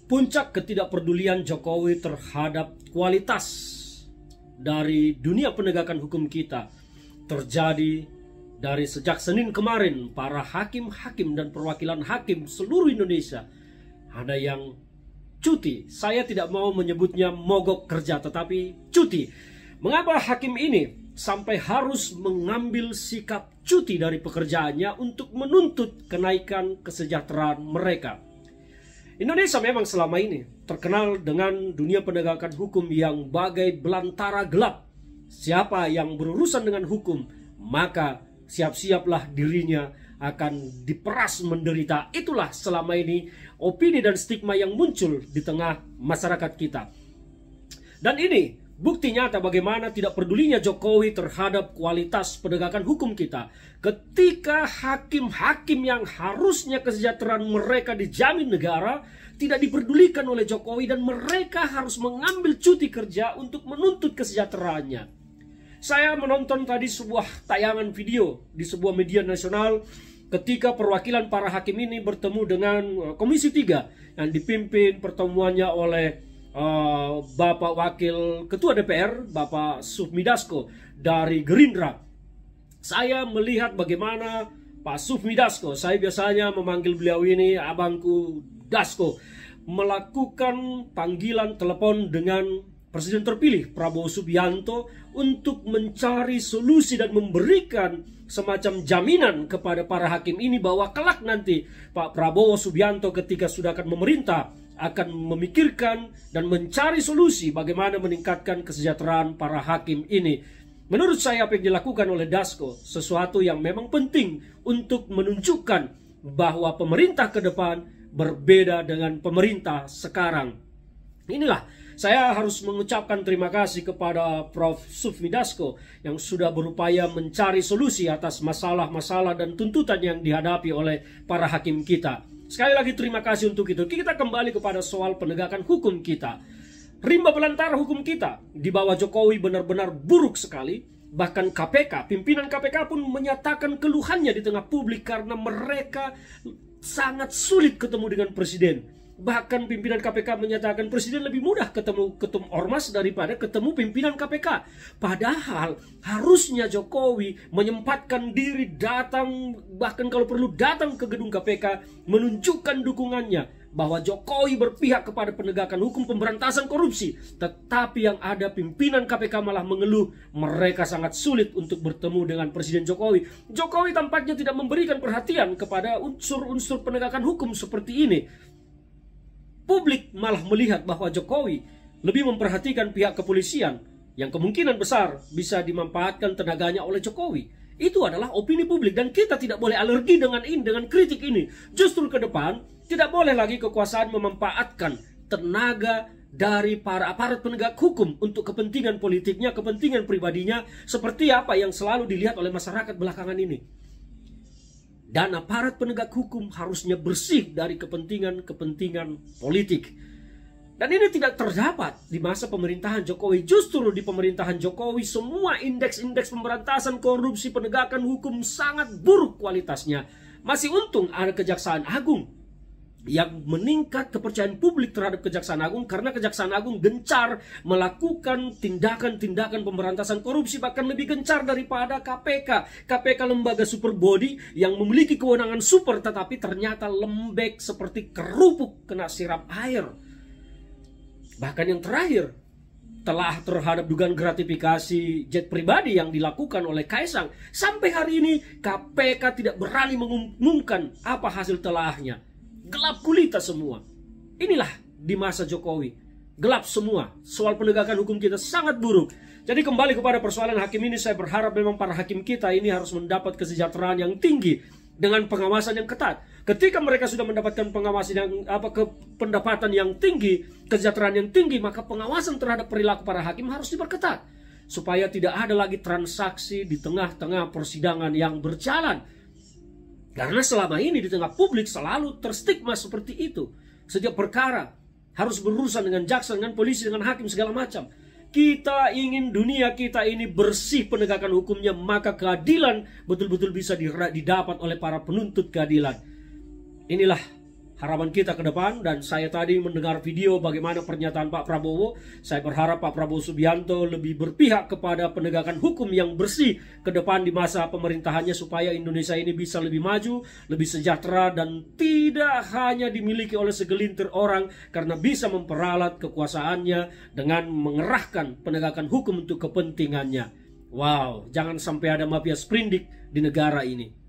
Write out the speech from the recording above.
Puncak ketidakpedulian Jokowi terhadap kualitas dari dunia penegakan hukum kita terjadi dari sejak Senin kemarin. Para hakim-hakim dan perwakilan hakim seluruh Indonesia ada yang cuti. Saya tidak mau menyebutnya mogok kerja, tetapi cuti. Mengapa hakim ini sampai harus mengambil sikap cuti dari pekerjaannya untuk menuntut kenaikan kesejahteraan mereka? Indonesia memang selama ini terkenal dengan dunia penegakan hukum yang bagai belantara gelap. Siapa yang berurusan dengan hukum, maka siap-siaplah dirinya akan diperas menderita. Itulah selama ini opini dan stigma yang muncul di tengah masyarakat kita. Dan ini bukti nyata bagaimana tidak pedulinya Jokowi terhadap kualitas penegakan hukum kita. Ketika hakim-hakim yang harusnya kesejahteraan mereka dijamin negara tidak diperdulikan oleh Jokowi, dan mereka harus mengambil cuti kerja untuk menuntut kesejahteraannya. Saya menonton tadi sebuah tayangan video di sebuah media nasional ketika perwakilan para hakim ini bertemu dengan Komisi 3 yang dipimpin pertemuannya oleh Bapak Wakil Ketua DPR, Bapak Sufmi Dasko dari Gerindra. Saya melihat bagaimana Pak Sufmi Dasko, saya biasanya memanggil beliau ini abangku Dasko, melakukan panggilan telepon dengan Presiden terpilih Prabowo Subianto untuk mencari solusi dan memberikan semacam jaminan kepada para hakim ini bahwa kelak nanti Pak Prabowo Subianto ketika sudah akan memerintah akan memikirkan dan mencari solusi bagaimana meningkatkan kesejahteraan para hakim ini. Menurut saya apa yang dilakukan oleh Dasko sesuatu yang memang penting untuk menunjukkan bahwa pemerintah ke depan berbeda dengan pemerintah sekarang. Inilah saya harus mengucapkan terima kasih kepada Prof. Sufmi Dasko yang sudah berupaya mencari solusi atas masalah-masalah dan tuntutan yang dihadapi oleh para hakim kita. Sekali lagi terima kasih untuk itu. Kita kembali kepada soal penegakan hukum kita. Rimba belantara hukum kita di bawah Jokowi benar-benar buruk sekali. Bahkan KPK, pimpinan KPK pun menyatakan keluhannya di tengah publik karena mereka sangat sulit ketemu dengan presiden. Bahkan pimpinan KPK menyatakan presiden lebih mudah ketemu ketum ormas daripada ketemu pimpinan KPK. Padahal harusnya Jokowi menyempatkan diri datang, bahkan kalau perlu datang ke gedung KPK, menunjukkan dukungannya bahwa Jokowi berpihak kepada penegakan hukum pemberantasan korupsi. Tetapi yang ada pimpinan KPK malah mengeluh mereka sangat sulit untuk bertemu dengan Presiden Jokowi. Jokowi tampaknya tidak memberikan perhatian kepada unsur-unsur penegakan hukum seperti ini. Publik malah melihat bahwa Jokowi lebih memperhatikan pihak kepolisian yang kemungkinan besar bisa dimanfaatkan tenaganya oleh Jokowi. Itu adalah opini publik dan kita tidak boleh alergi dengan ini, dengan kritik ini. Justru ke depan tidak boleh lagi kekuasaan memanfaatkan tenaga dari para aparat penegak hukum untuk kepentingan politiknya, kepentingan pribadinya, seperti apa yang selalu dilihat oleh masyarakat belakangan ini. Dan aparat penegak hukum harusnya bersih dari kepentingan-kepentingan politik. Dan ini tidak terdapat di masa pemerintahan Jokowi. Justru di pemerintahan Jokowi semua indeks-indeks pemberantasan korupsi penegakan hukum sangat buruk kualitasnya. Masih untung ada Kejaksaan Agung yang meningkat kepercayaan publik terhadap Kejaksaan Agung karena Kejaksaan Agung gencar melakukan tindakan-tindakan pemberantasan korupsi, bahkan lebih gencar daripada KPK. KPK lembaga super body yang memiliki kewenangan super tetapi ternyata lembek seperti kerupuk kena sirap air. Bahkan yang terakhir, telah terhadap dugaan gratifikasi jet pribadi yang dilakukan oleh Kaisang, sampai hari ini KPK tidak berani mengumumkan apa hasil telahnya. Gelap gulita semua. Inilah di masa Jokowi. Gelap semua. Soal penegakan hukum kita sangat buruk. Jadi kembali kepada persoalan hakim ini, saya berharap memang para hakim kita ini harus mendapat kesejahteraan yang tinggi dengan pengawasan yang ketat. Ketika mereka sudah mendapatkan pengawasan yang pendapatan yang tinggi, kesejahteraan yang tinggi, maka pengawasan terhadap perilaku para hakim harus diperketat supaya tidak ada lagi transaksi di tengah-tengah persidangan yang berjalan. Karena selama ini di tengah publik selalu terstigma seperti itu. Setiap perkara harus berurusan dengan jaksa, dengan polisi, dengan hakim, segala macam. Kita ingin dunia kita ini bersih penegakan hukumnya, maka keadilan betul-betul bisa didapat oleh para penuntut keadilan. Inilah harapan kita ke depan. Dan saya tadi mendengar video bagaimana pernyataan Pak Prabowo. Saya berharap Pak Prabowo Subianto lebih berpihak kepada penegakan hukum yang bersih ke depan di masa pemerintahannya, supaya Indonesia ini bisa lebih maju, lebih sejahtera, dan tidak hanya dimiliki oleh segelintir orang karena bisa memperalat kekuasaannya dengan mengerahkan penegakan hukum untuk kepentingannya. Wow, jangan sampai ada mafia sprindik di negara ini.